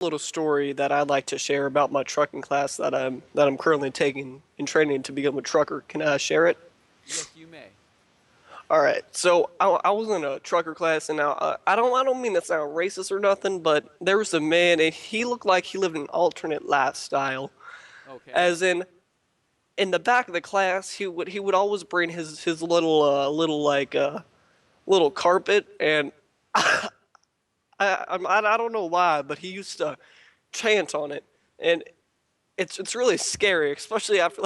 little story that I'd like to share about my trucking class that I'm currently taking in training to become a trucker. Can I share it? Yes, you may. All right. So I was in a trucker class, and now I don't mean to sound racist or nothing, but there was a man, and he looked like he lived an alternate lifestyle. Okay. As in the back of the class, he would always bring his little carpet, and I don't know why, but he used to chant on it, and it's really scary, especially after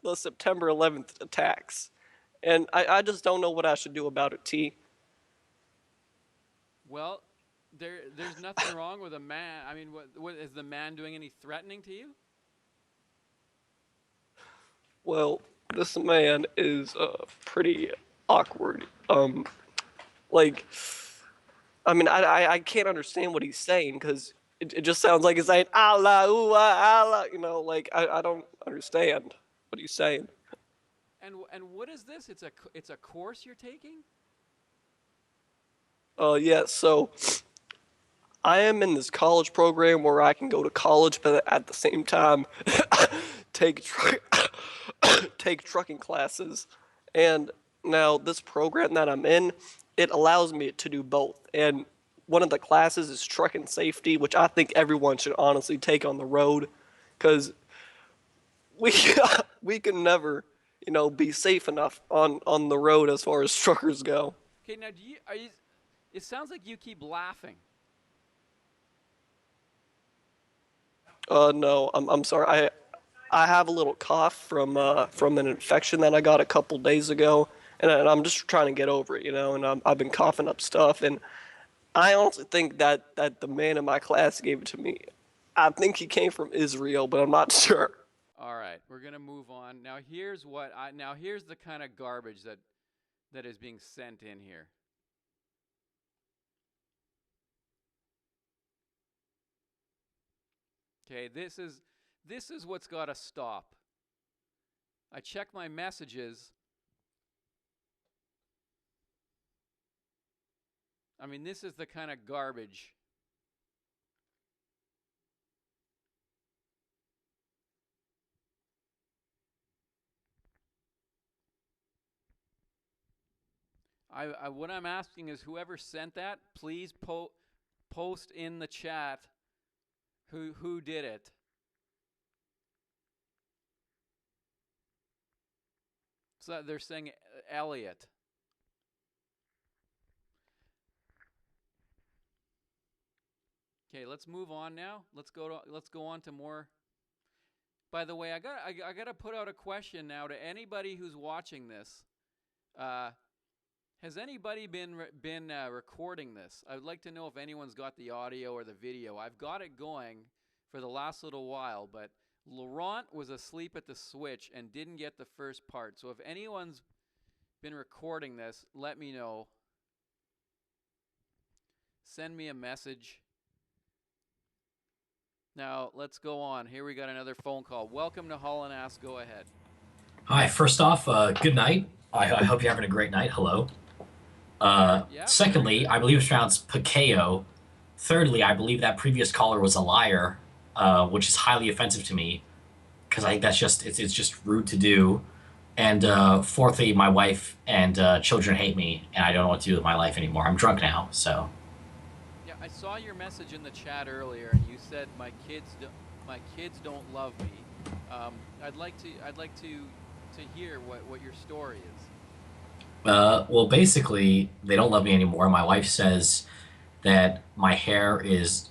the September 11th attacks. And I just don't know what I should do about it, T. Well, there's nothing wrong with a man. I mean, what is the man doing any threatening to you? Well, this man is pretty awkward. Like, I mean, I can't understand what he's saying because it just sounds like he's saying Allah, ooh, Allah. Like I don't understand what he's saying. And what is this? It's a course you're taking? Yeah. So I am in this college program where I can go to college, but at the same time take take trucking classes. And now this program that I'm in, it allows me to do both. And one of the classes is trucking safety, which I think everyone should honestly take on the road, because we we can never, be safe enough on the road as far as truckers go. Okay, now do you are you? It sounds like you keep laughing. No, I'm sorry. I have a little cough from an infection that I got a couple days ago, and I'm just trying to get over it, And I've been coughing up stuff, and I honestly think that the man in my class gave it to me. I think he came from Israel, but I'm not sure. All right, we're gonna move on. Now here's the kind of garbage that is being sent in here. Okay, this is what's got to stop. I check my messages. I mean, this is the kind of garbage. What I'm asking is whoever sent that, please post in the chat who did it. So they're saying Elliot. Okay, let's move on now. Let's go on to more. By the way, I got to put out a question now to anybody who's watching this. Uh, has anybody been recording this? I would like to know if anyone's got the audio or the video. I've got it going for the last little while, but Laurent was asleep at the switch and didn't get the first part. So if anyone's been recording this, let me know. Send me a message. Now, let's go on. Here we got another phone call. Welcome to Haulin Ass. Go ahead. Hi, first off, good night. I hope you're having a great night. Hello. Yeah, Secondly, I believe it's pronounced Pakeo. Thirdly, I believe that previous caller was a liar, which is highly offensive to me because I think it's just rude to do. And fourthly, my wife and children hate me, and I don't know what to do with my life anymore. I'm drunk now, so. Yeah, I saw your message in the chat earlier, and you said my kids don't love me. I'd like to hear what your story is. Well, basically, they don't love me anymore. My wife says that my hair is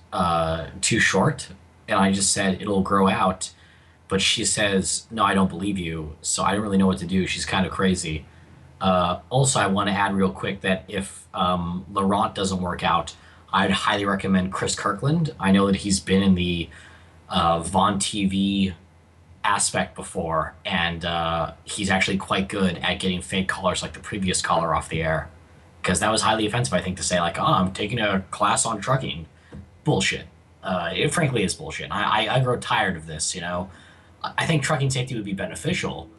too short, and I just said it'll grow out. But she says, no, I don't believe you. So I don't really know what to do. She's kind of crazy. Also, I want to add real quick that if Laurent doesn't work out, I'd highly recommend Chris Kirkland. I know that he's been in the Vaughn TV aspect before, and he's actually quite good at getting fake callers like the previous caller off the air. Because that was highly offensive, I think, to say, like, oh, I'm taking a class on trucking. Bullshit. It frankly is bullshit. I grow tired of this, I think trucking safety would be beneficial,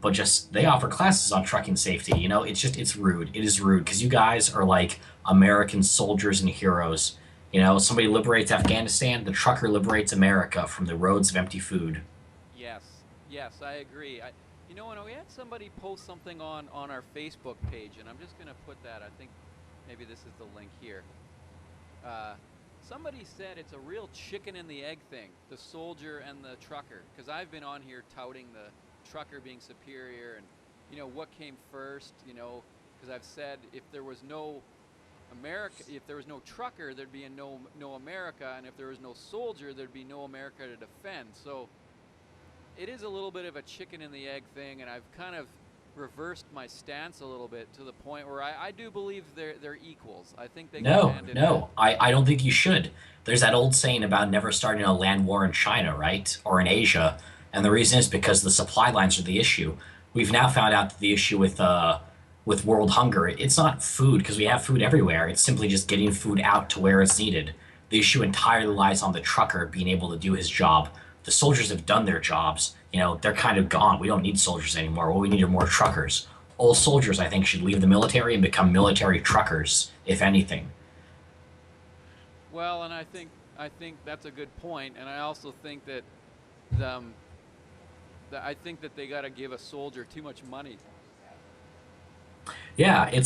but just they offer classes on trucking safety. It's rude. It is rude because you guys are like American soldiers and heroes, You know, somebody liberates Afghanistan, the trucker liberates America from the roads of empty food. Yes, yes, I agree. When we had somebody post something on our Facebook page, and I'm just gonna put that. I think maybe this is the link here. Uh, Somebody said it's a real chicken and the egg thing, the soldier and the trucker. Because I've been on here touting the trucker being superior, and what came first. Because I've said if there was no America, if there was no trucker, there'd be no America, and if there was no soldier, there'd be no America to defend. So it is a little bit of a chicken and the egg thing, and I've kind of reversed my stance a little bit to the point where I do believe they're equals. I think they go No, hand in hand. no, I don't think you should. There's that old saying about never starting a land war in China, right? Or in Asia. And the reason is because the supply lines are the issue. We've now found out that the issue with world hunger, it's not food because we have food everywhere. It's simply just getting food out to where it's needed. The issue entirely lies on the trucker being able to do his job. The soldiers have done their jobs. You know, they're kind of gone. We don't need soldiers anymore. What we need are more truckers. All soldiers, I think, should leave the military and become military truckers, if anything. Well, and I think that's a good point, and I also think that um, I think that they got to give a soldier too much money. Yeah, it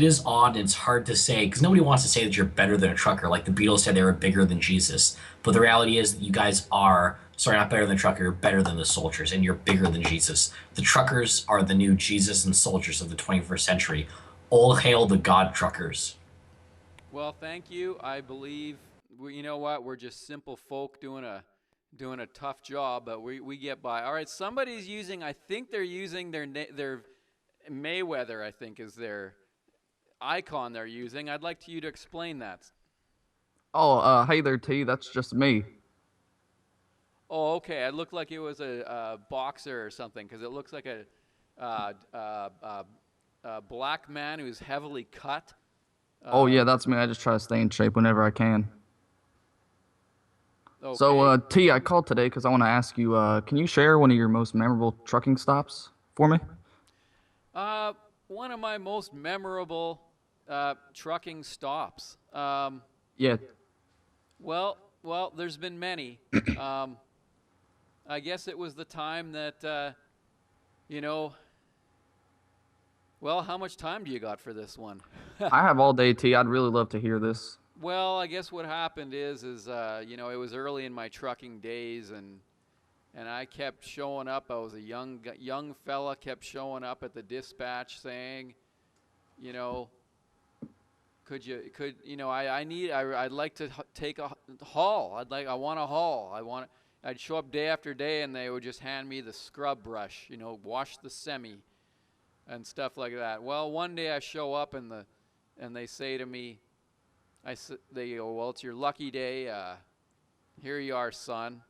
is odd. And it's hard to say because nobody wants to say that you're better than a trucker. Like the Beatles said, they were bigger than Jesus. But the reality is that you guys are sorry, not better than a trucker. You're better than the soldiers, and you're bigger than Jesus. The truckers are the new Jesus and soldiers of the 21st century. All hail the God truckers. Well, thank you. I believe you know what? We're just simple folk doing a tough job, but we get by. All right, somebody's using. I think they're using their Mayweather. I think is their icon they're using. I'd like you to explain that. Oh, hey there, T. That's just me. Oh, okay. It looked like it was a boxer or something because it looks like a black man who's heavily cut. Oh, Uh, yeah, that's me. I just try to stay in shape whenever I can. So, okay. T, I called today because I want to ask you, can you share one of your most memorable trucking stops for me? Uh, One of my most memorable trucking stops. Yeah. Well, there's been many. Um, I guess it was the time that, you know, well, how much time do you got for this one? I have all day, T. I'd really love to hear this. Well, I guess what happened is it was early in my trucking days, and I kept showing up. I was a young fella, kept showing up at the dispatch saying, you know, I'd like to take a haul. I want a haul. I'd show up day after day, and they would just hand me the scrub brush, wash the semi and stuff like that. Well, one day I show up and they say to me, they go, well, it's your lucky day. Here you are, son,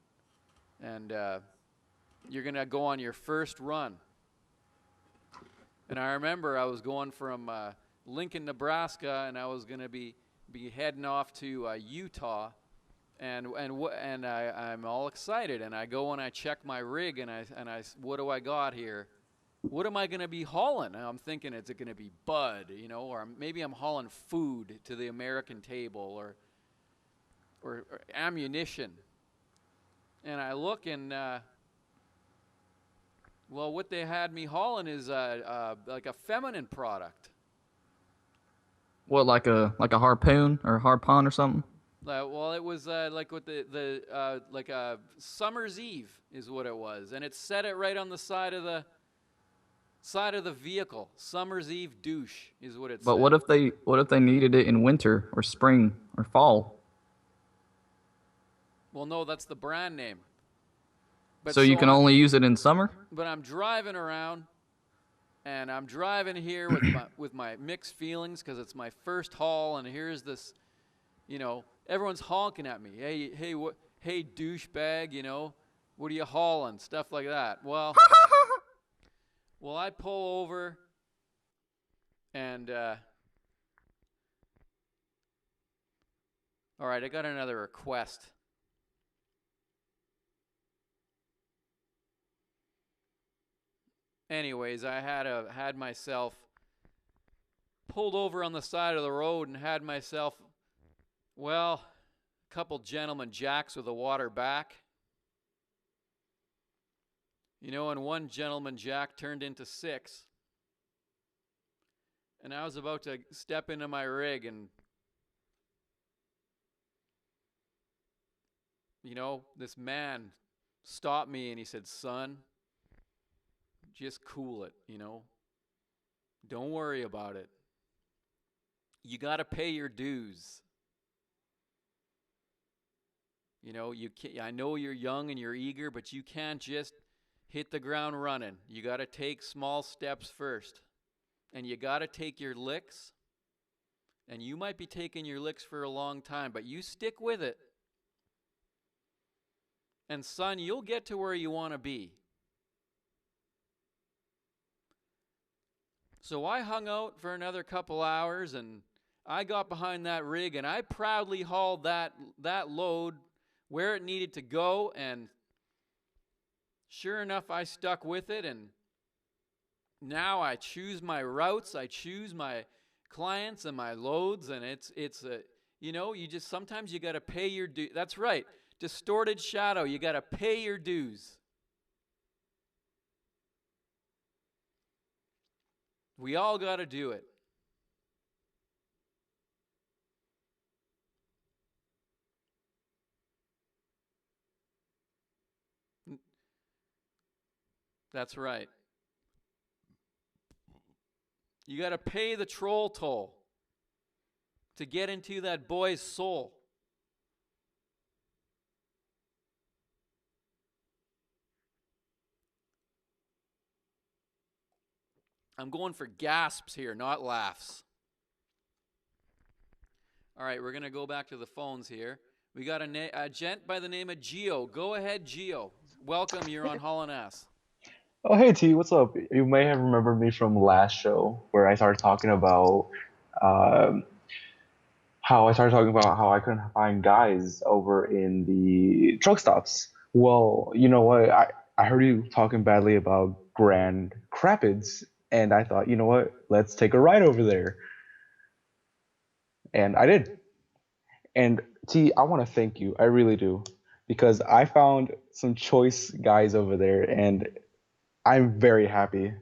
and you're gonna go on your first run. And I remember I was going from Lincoln, Nebraska, and I was gonna be heading off to Utah, I'm all excited, and I go and I check my rig, and what do I got here? What am I going to be hauling? And I'm thinking, is it going to be bud, or maybe I'm hauling food to the American table, or ammunition. And I look, and well, what they had me hauling is like a feminine product. What, like a harpoon or a harpon or something? Well, it was like what like a summer's eve is what it was, and it said it right on the side of the vehicle. Summer's Eve douche is what it But said. what if they needed it in winter or spring or fall? Well, no, that's the brand name. But So you can only use it in summer? but I'm driving around, and I'm driving here with my mixed feelings because it's my first haul, and here's this, everyone's honking at me. Hey, douchebag, what are you hauling? Stuff like that. Well, I pull over, and all right, I got another request. Anyways, I had myself pulled over on the side of the road and had myself, well, a couple gentleman jacks with a water back. You know, and one gentleman jack turned into 6. And I was about to step into my rig and, you know, this man stopped me and he said, "Son, just cool it, you know. Don't worry about it. You got to pay your dues. You know, I know you're young and you're eager, but you can't just hit the ground running. You got to take small steps first. And you got to take your licks. And you might be taking your licks for a long time, but you stick with it. And son, you'll get to where you want to be." So I hung out for another couple hours, and I got behind that rig, and I proudly hauled that load where it needed to go, and sure enough, I stuck with it, and now I choose my routes, I choose my clients and my loads, and it's a, you know, you just, sometimes you got to pay your dues. That's right, distorted shadow, you got to pay your dues. We all got to do it. That's right. You got to pay the troll toll to get into that boy's soul. I'm going for gasps here, not laughs. All right, we're going to go back to the phones here. We got a gent by the name of Geo. Go ahead, Geo. Welcome, you're on Haulin Ass. Oh, hey T, what's up? You may have remembered me from last show where I started talking about um, how I couldn't find guys over in the truck stops. Well, you know what? I heard you talking badly about Grand Rapids, and I thought, you know what? Let's take a ride over there. And I did. And T, I want to thank you. I really do. Because I found some choice guys over there, and I'm very happy.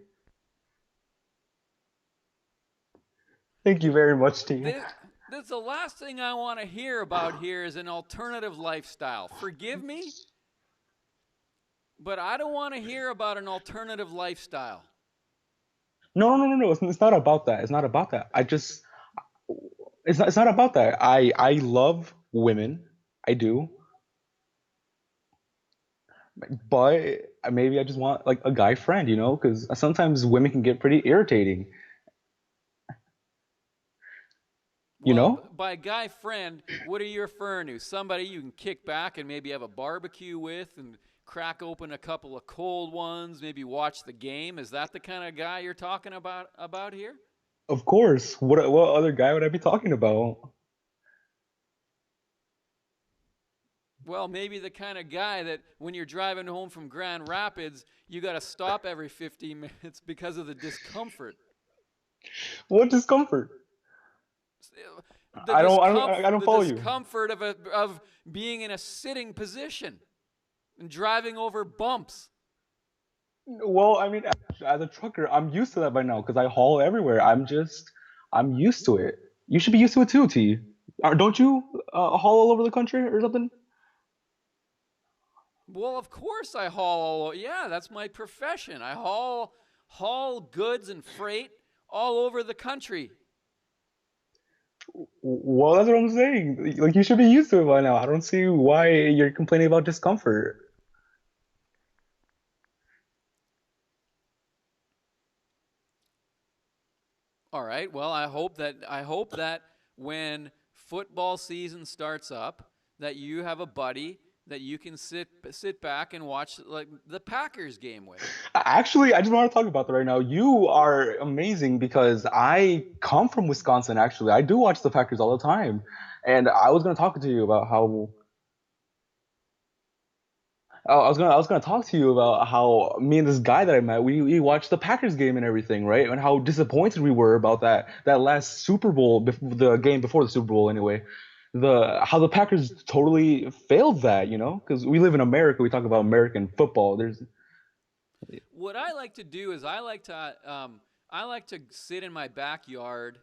Thank you very much, T. This the last thing I want to hear about here is an alternative lifestyle. Forgive me, but I don't want to hear about an alternative lifestyle. No. It's not about that. It's not about that. It's not about that. I love women. I do. But maybe I just want like a guy friend, you know, because sometimes women can get pretty irritating, you Well, know? by guy friend, what are you referring to? Somebody you can kick back and maybe have a barbecue with and crack open a couple of cold ones, maybe watch the game? Is that the kind of guy you're talking about here? Of course. What other guy would I be talking about? Well, maybe the kind of guy that when you're driving home from Grand Rapids, you got to stop every 15 minutes because of the discomfort. What discomfort? I don't The follow you. discomfort of being in a sitting position and driving over bumps. Well, I mean, as a trucker, I'm used to that by now because I haul everywhere. I'm used to it. You should be used to it too, T. Don't you haul all over the country or something? Well, of course I haul. Yeah, that's my profession. I haul goods and freight all over the country. Well, that's what I'm saying. Like, you should be used to it by now. I don't see why you're complaining about discomfort. All right. Well, I hope that when football season starts up, that you have a buddy that you can sit back and watch like the Packers game with. Actually, I just want to talk about that right now. You are amazing because I come from Wisconsin, actually. I do watch the Packers all the time. And I was going to talk to you about how, Oh, I was gonna talk to you about how me and this guy that I met, we watched the Packers game and everything, right? And how disappointed we were about that last Super Bowl, the game before the Super Bowl anyway. The how the Packers totally failed that, because we live in America, we talk about American football. There's What I like to do is I like to sit in my backyard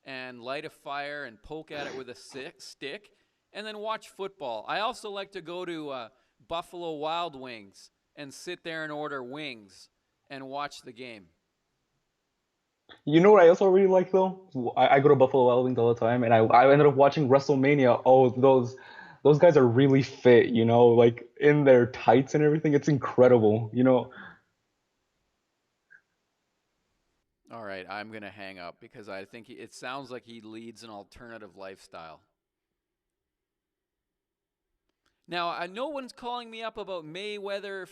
and light a fire and poke at it with a stick, and then watch football. I also like to go to Buffalo Wild Wings and sit there and order wings and watch the game. You know what I also really like though? I go to Buffalo Wild Wings all the time, and I ended up watching WrestleMania. Oh, those guys are really fit, like in their tights and everything. It's incredible. All right, I'm gonna hang up because I think it sounds like he leads an alternative lifestyle. Now, no one's calling me up about Mayfeather,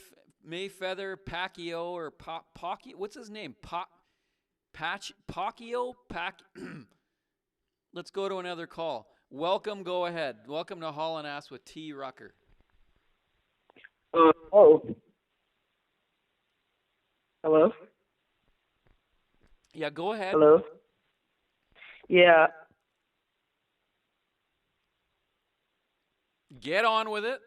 Pacquiao, or Pocky. What's his name? Pacquiao. Let's go to another call. Welcome. Go ahead. Welcome to Haulin Ass with T Rucker. Oh, hello, Yeah, go ahead. hello. Yeah. Get on with it.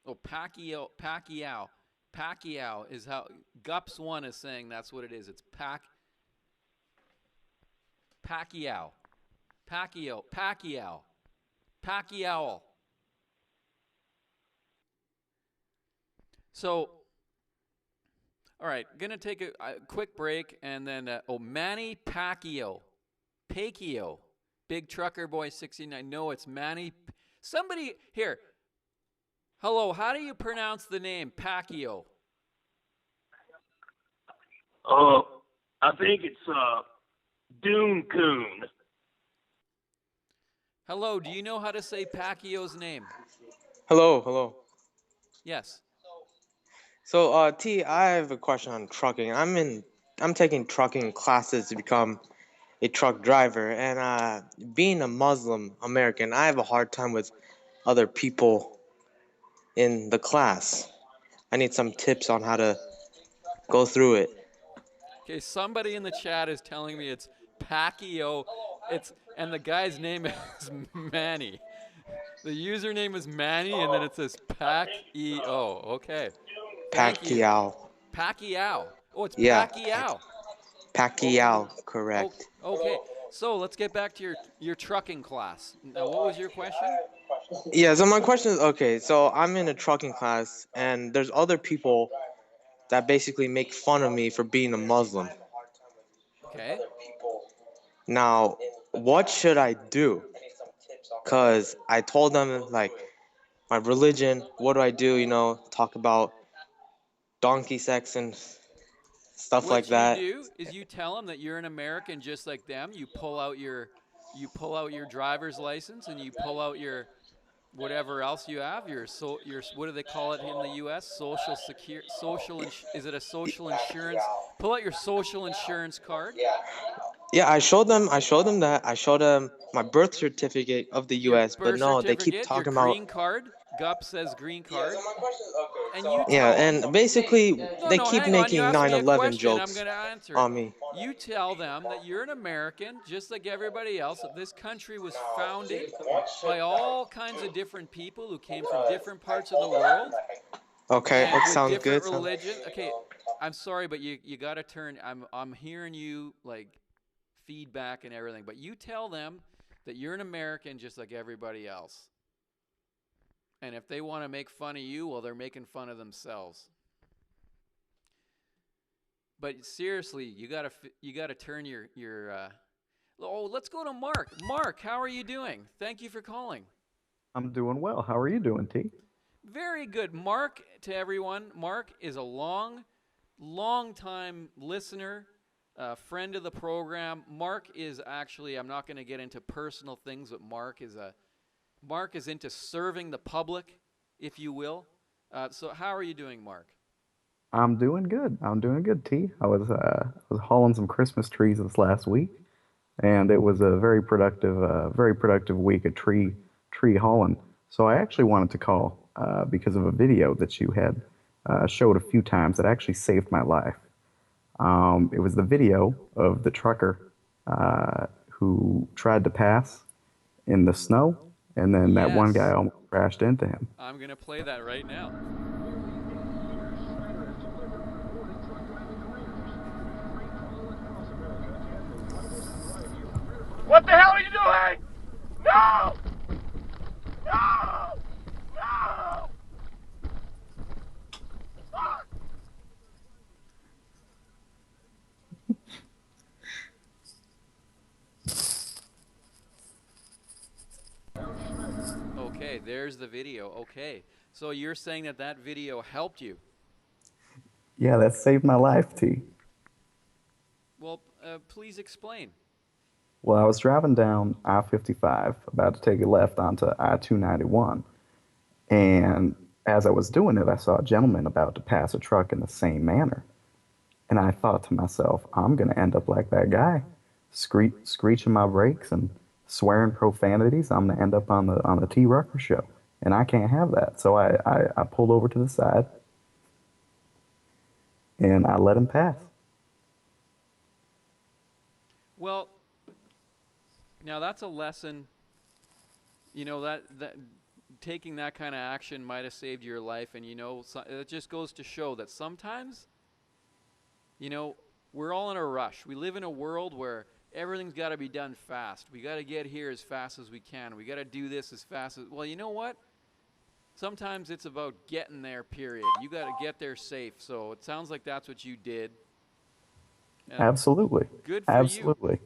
Oh, Pacquiao is how Gups1 is saying that's what it is. It's Pacquiao. Pacquiao. So, all right, gonna take a quick break and then Manny Pacquiao, Big Trucker Boy 69. No, it's Manny. Somebody here. Hello, how do you pronounce the name Pacquiao? Uh, I think it's Dune Coon. Hello, do you know how to say Pacquiao's name? Hello, hello. Yes. So, T, I have a question on trucking. I'm taking trucking classes to become a truck driver, and being a Muslim American, I have a hard time with other people in the class. I need some tips on how to go through it. Okay, somebody in the chat is telling me it's Pacquiao. And the guy's name is Manny. The username is Manny, and then it says Pacquiao. Okay. Thank you. Pacquiao. Pacquiao. Oh, it's Yeah, Pacquiao. Pacquiao, Oh, correct. okay. So let's get back to your trucking class. Now, what was your question? Yeah, so my question is, okay, so I'm in a trucking class, and there's other people that basically make fun of me for being a Muslim. Okay. Now, what should I do? Because I told them, like, my religion, what do I do, talk about donkey sex and stuff like What you that. do is you tell them that you're an American just like them. You pull out your driver's license and you pull out your whatever else you have. Your what do they call it in the U.S.? Is it a social insurance? Pull out your social insurance card. Yeah, I showed them that. I showed them my birth certificate of the Your US, but birth no, they keep certificate, your talking about. green card. Gup says green card, and you Yeah, tell them. and basically No, they no, keep hang on. You making asked me a 9/11 question. I'm jokes going to answer it. on me. You tell them that you're an American, just like everybody else, that this country was founded by all kinds of different people who came from different parts of the world Okay, and it with sounds different good. religions. Okay, I'm sorry, but you got to turn. I'm hearing you like feedback and everything, but you tell them that you're an American just like everybody else. And if they want to make fun of you, well, they're making fun of themselves. But seriously, you gotta turn your. Oh, let's go to Mark. Mark, how are you doing? Thank you for calling. I'm doing well. How are you doing, T? Very good, Mark. To everyone, Mark is a long time listener, friend of the program. Mark is actually. I'm not going to get into personal things, but Mark is into serving the public, if you will. So, how are you doing, Mark? I'm doing good. I'm doing good, T. I was hauling some Christmas trees this last week. and it was a very productive week of tree hauling. So I actually wanted to call because of a video that you had showed a few times that actually saved my life. It was the video of the trucker who tried to pass in the snow, and then that one guy Yes. almost crashed into him. I'm going to play that right now. What the hell are you doing? No! No! No! Okay, there's the video. Okay. So you're saying that that video helped you? Yeah, that saved my life, T. Well, please explain. Well, I was driving down I-55, about to take a left onto I-291, and as I was doing it, I saw a gentleman about to pass a truck in the same manner. And I thought to myself, I'm going to end up like that guy, screeching my brakes and swearing profanities. I'm going to end up on the T Rucker show, and I can't have that. So I pulled over to the side and I let him pass. Well, now that's a lesson. You know that taking that kind of action might have saved your life, and it just goes to show that sometimes, we're all in a rush. We live in a world where everything's got to be done fast. We got to get here as fast as we can. We got to do this as fast as well. You know what? Sometimes it's about getting there. Period. You got to get there safe. So it sounds like that's what you did. Absolutely. Good for you. Absolutely.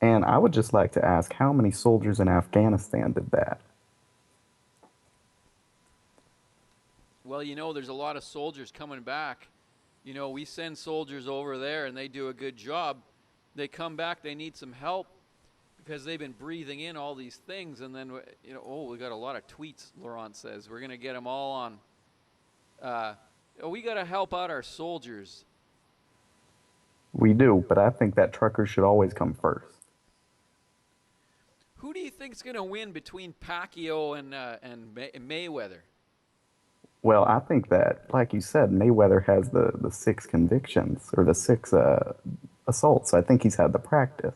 And I would just like to ask how many soldiers in Afghanistan did that? Well, there's a lot of soldiers coming back. We send soldiers over there and they do a good job. They come back, they need some help because they've been breathing in all these things. And then, we got a lot of tweets, Laurent says. We're going to get them all on. We got to help out our soldiers. We do, but I think that truckers should always come first. Who do you think's going to win between Pacquiao and Mayweather? Well, I think that, like you said, Mayweather has the six convictions or the six assaults. So I think he's had the practice.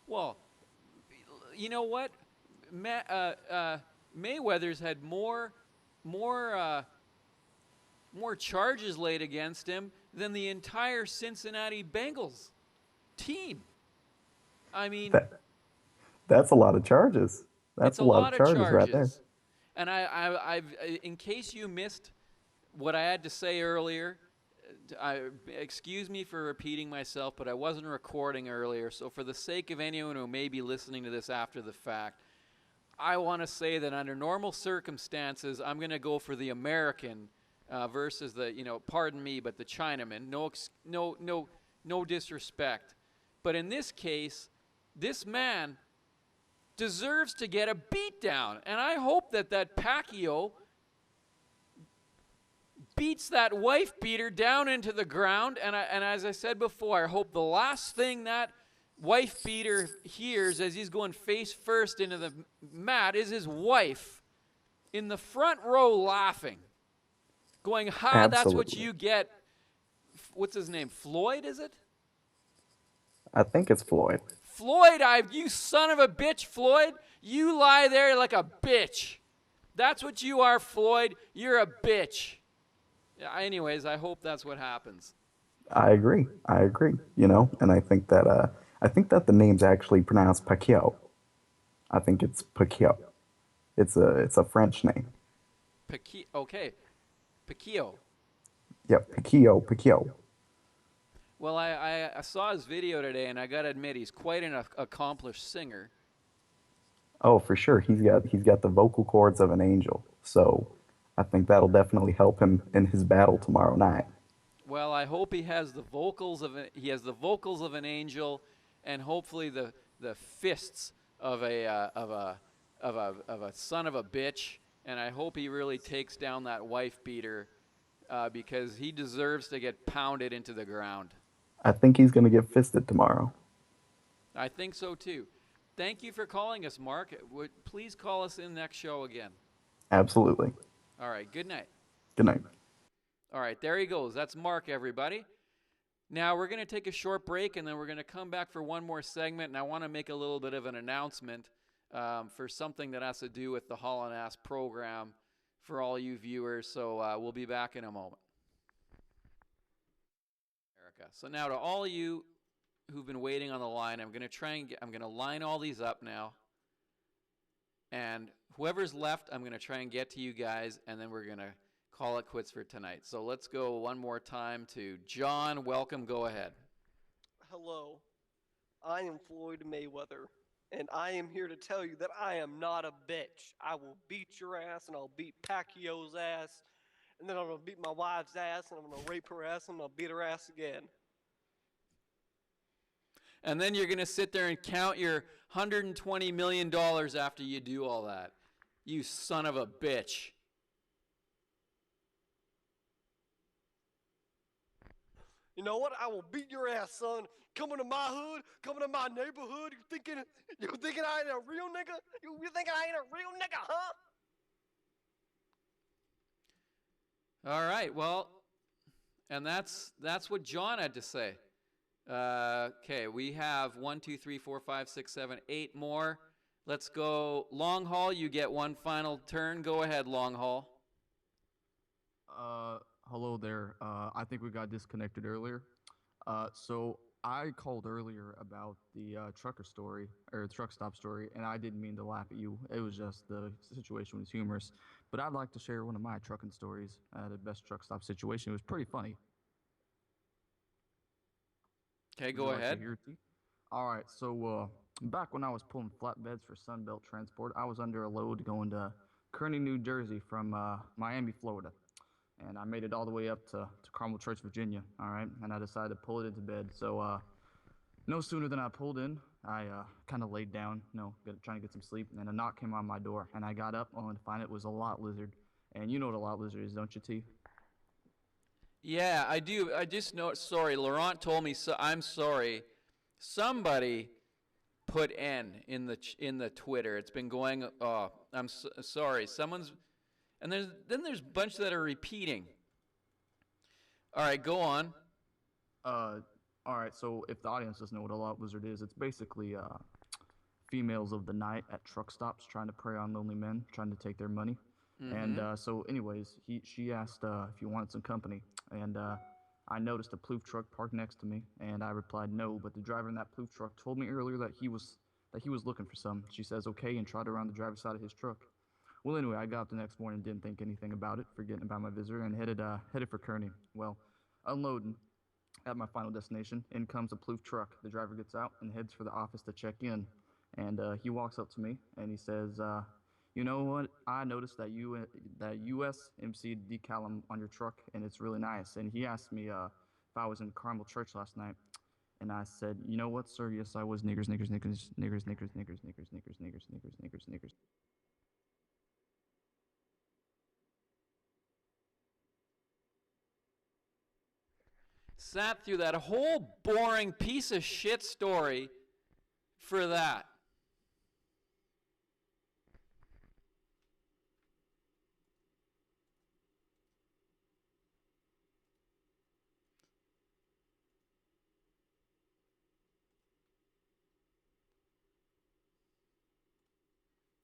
Well, you know what? Mayweather's had more charges laid against him than the entire Cincinnati Bengals team. I mean, that's a lot of charges. That's a lot of charges right there. And I've in case you missed what I had to say earlier, excuse me for repeating myself, but I wasn't recording earlier. So for the sake of anyone who may be listening to this after the fact, I want to say that under normal circumstances, I'm going to go for the American versus the, pardon me, but the Chinaman. No disrespect. But in this case, this man deserves to get a beatdown. And I hope that Pacquiao beats that wife beater down into the ground. And as I said before, I hope the last thing that wife beater hears as he's going face first into the mat is his wife in the front row laughing, going, ha, Absolutely. That's what you get. What's his name? Floyd, is it? I think it's Floyd. Floyd, you son of a bitch, Floyd. You lie there like a bitch. That's what you are, Floyd. You're a bitch. Anyways, I hope that's what happens. I agree. And I think that the name's actually pronounced Pacquiao. I think it's Pacquiao. It's a French name. Okay. Pacquiao. Yep, Pacquiao. Well, I saw his video today, and I got to admit, he's quite an accomplished singer. Oh, for sure. He's got the vocal cords of an angel. So I think that'll definitely help him in his battle tomorrow night. Well, I hope he has the vocals of an angel, and hopefully the fists of a son of a bitch. And I hope he really takes down that wife beater because he deserves to get pounded into the ground. I think he's going to get fisted tomorrow. I think so too. Thank you for calling us, Mark. Please call us in next show again. Absolutely. All right, good night. Good night. All right, there he goes. That's Mark, everybody. Now we're going to take a short break, and then we're going to come back for one more segment, and I want to make a little bit of an announcement for something that has to do with the Haulin Ass program for all you viewers, so we'll be back in a moment. Erica. So now to all you who've been waiting on the line, I'm going to line all these up now, and whoever's left, I'm going to try and get to you guys, and then we're going to call it quits for tonight. So let's go one more time to John. Welcome. Go ahead. Hello. I am Floyd Mayweather, and I am here to tell you that I am not a bitch. I will beat your ass, and I'll beat Pacquiao's ass, and then I'm going to beat my wife's ass, and I'm going to rape her ass, and I'm going to beat her ass again. And then you're going to sit there and count your $120 million after you do all that. You son of a bitch. You know what? I will beat your ass, son. Coming to my hood, coming to my neighborhood. You thinking I ain't a real nigga? You thinking I ain't a real nigga, huh? All right. Well, and that's what John had to say. Okay, we have 1, 2, 3, 4, 5, 6, 7, 8 more. Let's go. Long haul, you get one final turn. Go ahead, long haul. Hello there. I think we got disconnected earlier. So I called earlier about the trucker story, or truck stop story, and I didn't mean to laugh at you. It was just the situation was humorous. But I'd like to share one of my trucking stories. The best truck stop situation. It was pretty funny. Okay, go ahead. All right, so back when I was pulling flatbeds for Sunbelt Transport, I was under a load going to Kearney, New Jersey from Miami, Florida. And I made it all the way up to Carmel Church, Virginia, all right? And I decided to pull it into bed. So no sooner than I pulled in, I kind of laid down, trying to get some sleep, and then a knock came on my door. And I got up only to find it was a lot lizard. And you know what a lot lizard is, don't you, T? Yeah, I do. I just know. Sorry, Laurent told me. So I'm sorry. Somebody put N in the Twitter. It's been going. Oh, I'm sorry. Someone's, and then there's a bunch that are repeating. All right, go on. All right. So if the audience doesn't know what a lot lizard is, it's basically females of the night at truck stops trying to prey on lonely men, trying to take their money. Mm-hmm. And so, anyways, she asked if you wanted some company, and I noticed a Plouf truck parked next to me, and I replied no. But the driver in that Plouf truck told me earlier that he was looking for some. She says okay, and trotted around the driver's side of his truck. Well, anyway, I got up the next morning, didn't think anything about it, forgetting about my visitor, and headed for Kearney. Well, unloading at my final destination, in comes a Plouf truck. The driver gets out and heads for the office to check in, and he walks up to me and he says, "You know what? I noticed that USMC decal on your truck, and it's really nice." And he asked me if I was in Carmel Church last night, and I said, "You know what, sir? Yes, I was. Niggers, niggers, niggers, niggers, niggers, niggers, niggers, niggers, niggers, niggers, niggers, niggers." Sat through that whole boring piece of shit story for that.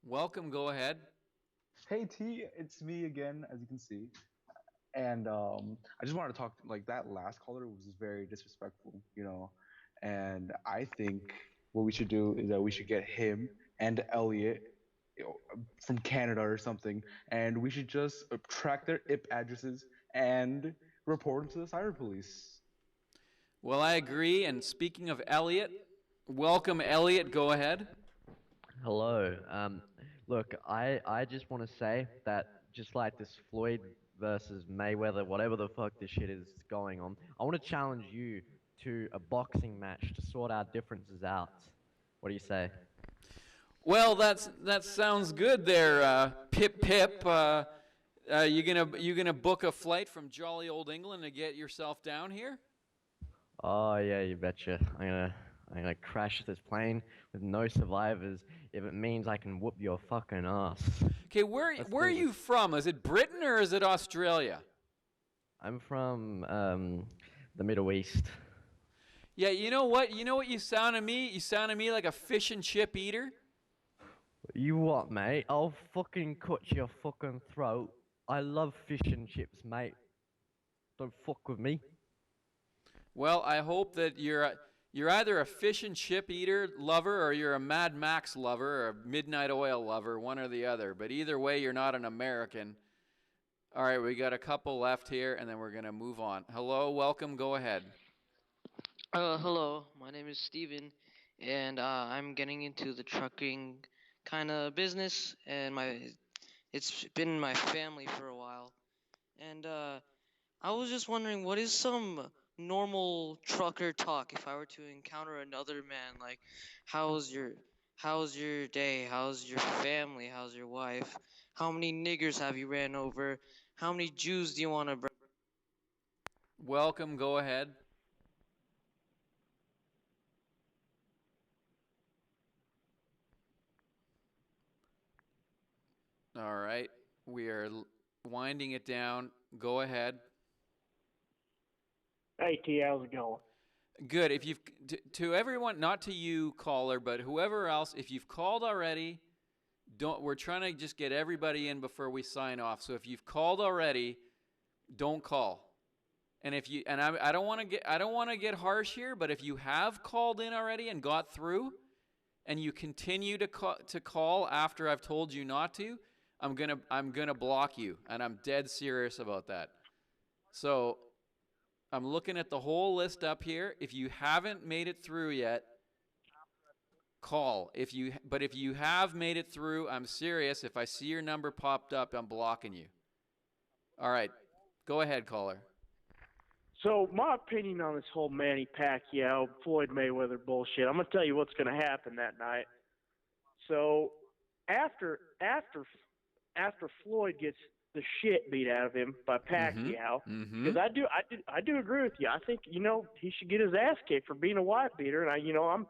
Welcome, go ahead. Hey T, it's me again, as you can see. And I just wanted to talk, like, that last caller was very disrespectful. And I think what we should do is that we should get him and Elliot, from Canada or something, and we should just track their IP addresses and report them to the cyber police. Well, I agree. And speaking of Elliot, welcome, Elliot. Go ahead. Hello. Look, I just want to say that just like this Floyd versus Mayweather, whatever the fuck this shit is going on, I want to challenge you to a boxing match to sort our differences out. What do you say? Well, that sounds good there, Pip Pip. You gonna book a flight from jolly old England to get yourself down here? Oh yeah, you betcha. I'm gonna crash this plane with no survivors if it means I can whoop your fucking ass. Okay, where Let's where are do you this. from? Is it Britain or is it Australia? I'm from the Middle East. Yeah, you know what? You know what you sound to me? You sound to me like a fish and chip eater. You what, mate? I'll fucking cut your fucking throat. I love fish and chips, mate. Don't fuck with me. Well, I hope that you're either a fish and chip eater lover or you're a Mad Max lover or a Midnight Oil lover, one or the other. But either way, you're not an American. All right, we got a couple left here, and then we're gonna move on. Hello, welcome. Go ahead. Hello, my name is Steven, and I'm getting into the trucking kind of business, and it's been in my family for a while. And I was just wondering, what is some normal trucker talk if I were to encounter another man? Like, how's your how's your day? How's your family? How's your wife? How many niggers have you ran over? How many Jews do you want to bring? Welcome. Go ahead. All right, we are winding it down. Go ahead. Hey T, how's it going? Good. If you've to everyone, not to you, caller, but whoever else, if you've called already, don't. We're trying to just get everybody in before we sign off. So if you've called already, don't call. And if you and I don't want to get harsh here, but if you have called in already and got through, and you continue to call after I've told you not to, I'm gonna block you, and I'm dead serious about that. So I'm looking at the whole list up here. If you haven't made it through yet, call. If you have made it through, I'm serious. If I see your number popped up, I'm blocking you. All right, go ahead, caller. So my opinion on this whole Manny Pacquiao Floyd Mayweather bullshit, I'm gonna tell you what's gonna happen that night. So after Floyd gets the shit beat out of him by Pacquiao, because I do agree with you. I think he should get his ass kicked for being a wife beater, and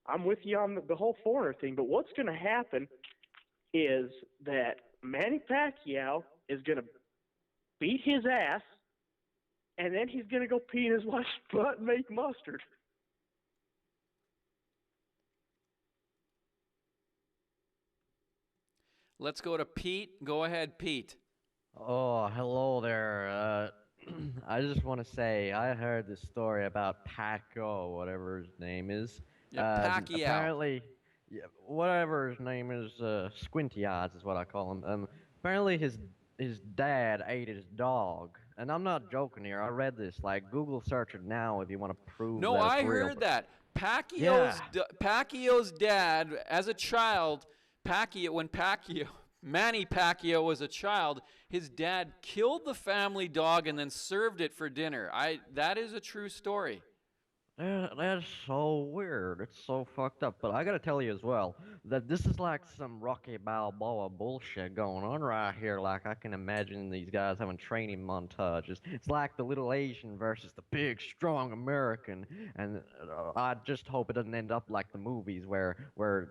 I'm with you on the whole foreigner thing. But what's going to happen is that Manny Pacquiao is going to beat his ass, and then he's going to go pee in his wife's butt and make mustard. Let's go to Pete. Go ahead, Pete. Oh, hello there. I just want to say I heard this story about Paco, whatever his name is. Yeah, Pacquiao. Apparently, yeah, whatever his name is, Squinty Eyes is what I call him. Apparently his dad ate his dog, and I'm not joking here. I read this. Like, Google search it now if you want to prove. No, that I it's real, heard that. Pacquiao's dad, as a child, Manny Pacquiao was a child, his dad killed the family dog and then served it for dinner. That is a true story. That's so weird. It's so fucked up. But I gotta tell you as well that this is like some Rocky Balboa bullshit going on right here. Like, I can imagine these guys having training montages. It's like the little Asian versus the big, strong American. And I just hope it doesn't end up like the movies where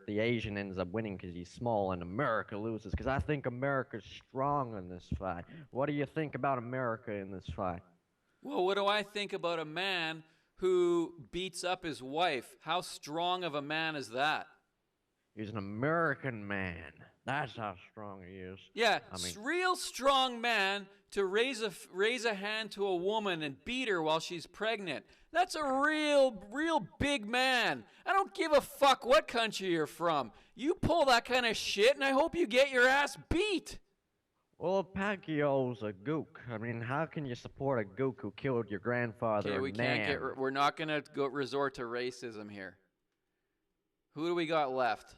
the Asian ends up winning because he's small and America loses. Because I think America's strong in this fight. What do you think about America in this fight? Well, what do I think about a man who beats up his wife? How strong of a man is that? He's an American man. That's how strong he is. Yeah, real strong man to raise a hand to a woman and beat her while she's pregnant. That's a real big man. I don't give a fuck what country you're from. You pull that kind of shit, and I hope you get your ass beat. Well, Pacquiao's a gook. I mean, how can you support a gook who killed your grandfather? Okay, we're not gonna resort to racism here. Who do we got left?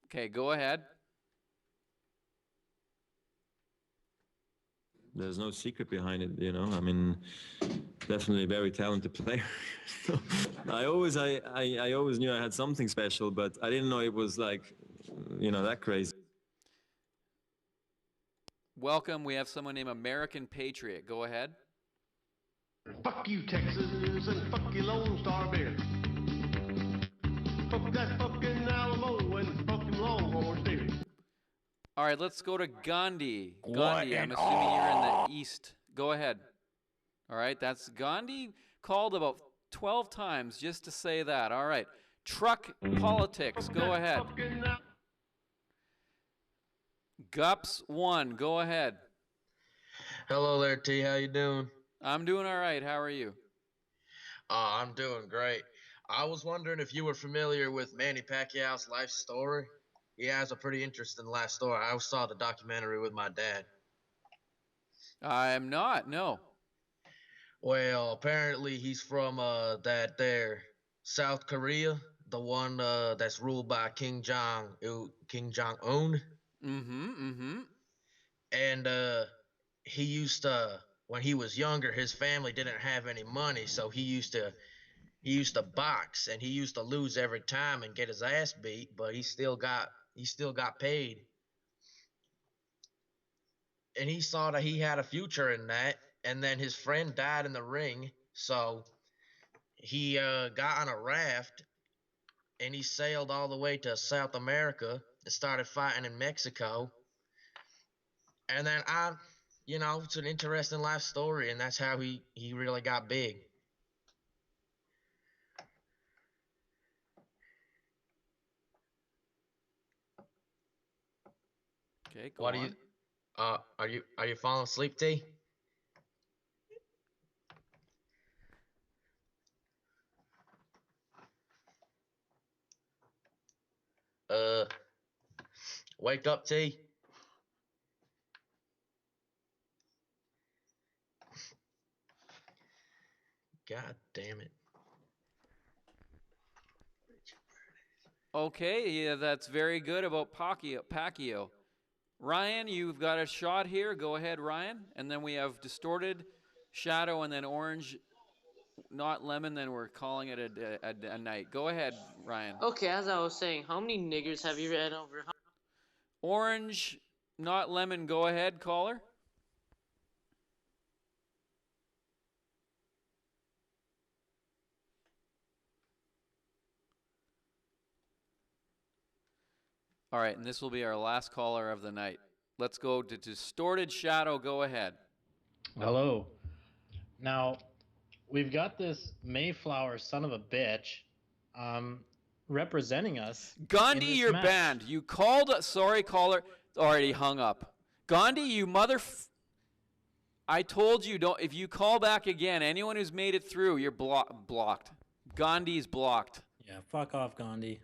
Okay, go ahead. There's no secret behind it, I mean, definitely a very talented player. I always knew I had something special, but I didn't know it was like, that crazy. Welcome. We have someone named American Patriot. Go ahead. Fuck you, Texas, and fuck you, Lone Star Beer. Fuck that fucking Alamo and fucking Longhorn Steer. All right, let's go to Gandhi. Gandhi, I'm assuming you're in the east. Go ahead. All right, that's Gandhi called about 12 times just to say that. All right, truck politics. Go ahead. Gups 1, go ahead. Hello there, T. How you doing? I'm doing all right. How are you? I'm doing great. I was wondering if you were familiar with Manny Pacquiao's life story. He has a pretty interesting life story. I saw the documentary with my dad. I am not, no. Well, apparently he's from that there South Korea, the one that's ruled by King Jong-un. Mm-hmm. And he used to, when he was younger, his family didn't have any money, so he used to box, and he used to lose every time and get his ass beat, but he still got paid. And he saw that he had a future in that, and then his friend died in the ring, so he got on a raft and he sailed all the way to South America and started fighting in Mexico. And then it's an interesting life story, and that's how he really got big. Okay, go on. Are you falling asleep, T? Wake up, T. God damn it. Okay, yeah, that's very good about Pacquiao. Ryan, you've got a shot here. Go ahead, Ryan. And then we have Distorted, Shadow, and then Orange, not Lemon. Then we're calling it a night. Go ahead, Ryan. Okay, as I was saying, how many niggers have you ran over? Orange, not Lemon. Go ahead, caller. All right, and this will be our last caller of the night. Let's go to Distorted Shadow. Go ahead. Hello. Now, we've got this Mayflower son of a bitch representing us. Gandhi, you're banned. You called. Sorry, caller. Already hung up. Gandhi, you I told you, don't. If you call back again, anyone who's made it through, you're blocked. Gandhi's blocked. Yeah, fuck off, Gandhi.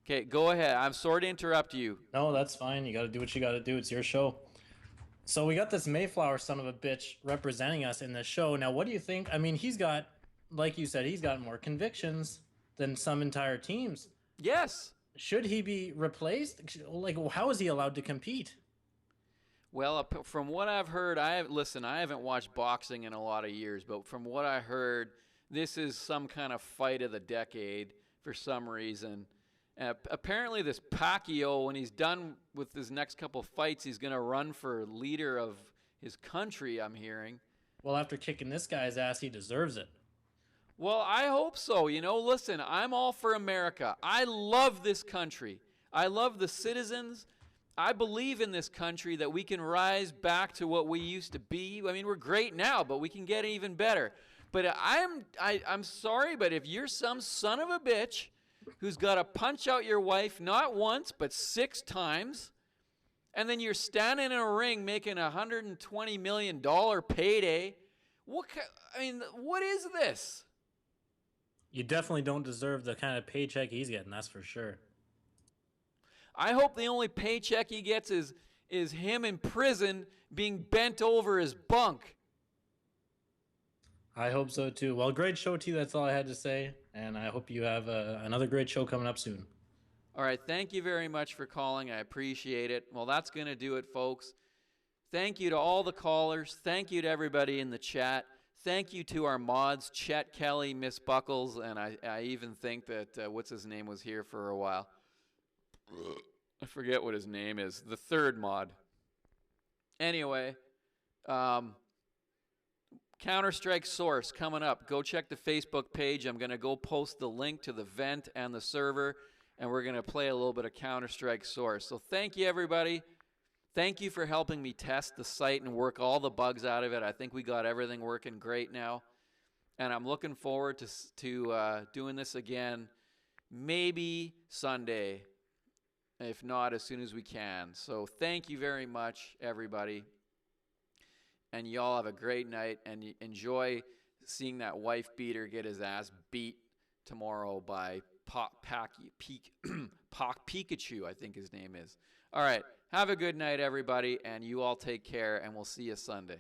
Okay, go ahead. I'm sorry to interrupt you. No, that's fine. You got to do what you got to do. It's your show. So we got this Mayflower son of a bitch representing us in this show. Now, what do you think? I mean, he's got, like you said, he's got more convictions than some entire teams. Yes. Should he be replaced? Like, how is he allowed to compete? Well, from what I've heard, I haven't watched boxing in a lot of years, but from what I heard, this is some kind of fight of the decade for some reason. Apparently, this Pacquiao, when he's done with his next couple fights, he's going to run for leader of his country, I'm hearing. Well, after kicking this guy's ass, he deserves it. Well, I hope so. Listen, I'm all for America. I love this country. I love the citizens. I believe in this country that we can rise back to what we used to be. I mean, we're great now, but we can get even better. But I'm sorry, but if you're some son of a bitch who's got to punch out your wife not once but 6 times, and then you're standing in a ring making $120 million payday, what is this? You definitely don't deserve the kind of paycheck he's getting, that's for sure. I hope the only paycheck he gets is him in prison being bent over his bunk. I hope so too. Well, great show, T. That's all I had to say. And I hope you have another great show coming up soon. All right. Thank you very much for calling. I appreciate it. Well, that's going to do it, folks. Thank you to all the callers. Thank you to everybody in the chat. Thank you to our mods, Chet Kelly, Miss Buckles, and I even think that, what's his name, was here for a while. I forget what his name is. The third mod. Anyway, Counter-Strike Source coming up. Go check the Facebook page. I'm going to go post the link to the vent and the server, and we're going to play a little bit of Counter-Strike Source. So thank you, everybody. Thank you for helping me test the site and work all the bugs out of it. I think we got everything working great now, and I'm looking forward to doing this again, maybe Sunday, if not as soon as we can. So thank you very much, everybody. And y'all have a great night and enjoy seeing that wife beater get his ass beat tomorrow by Pikachu, I think his name is. All right, have a good night, everybody, and you all take care, and we'll see you Sunday.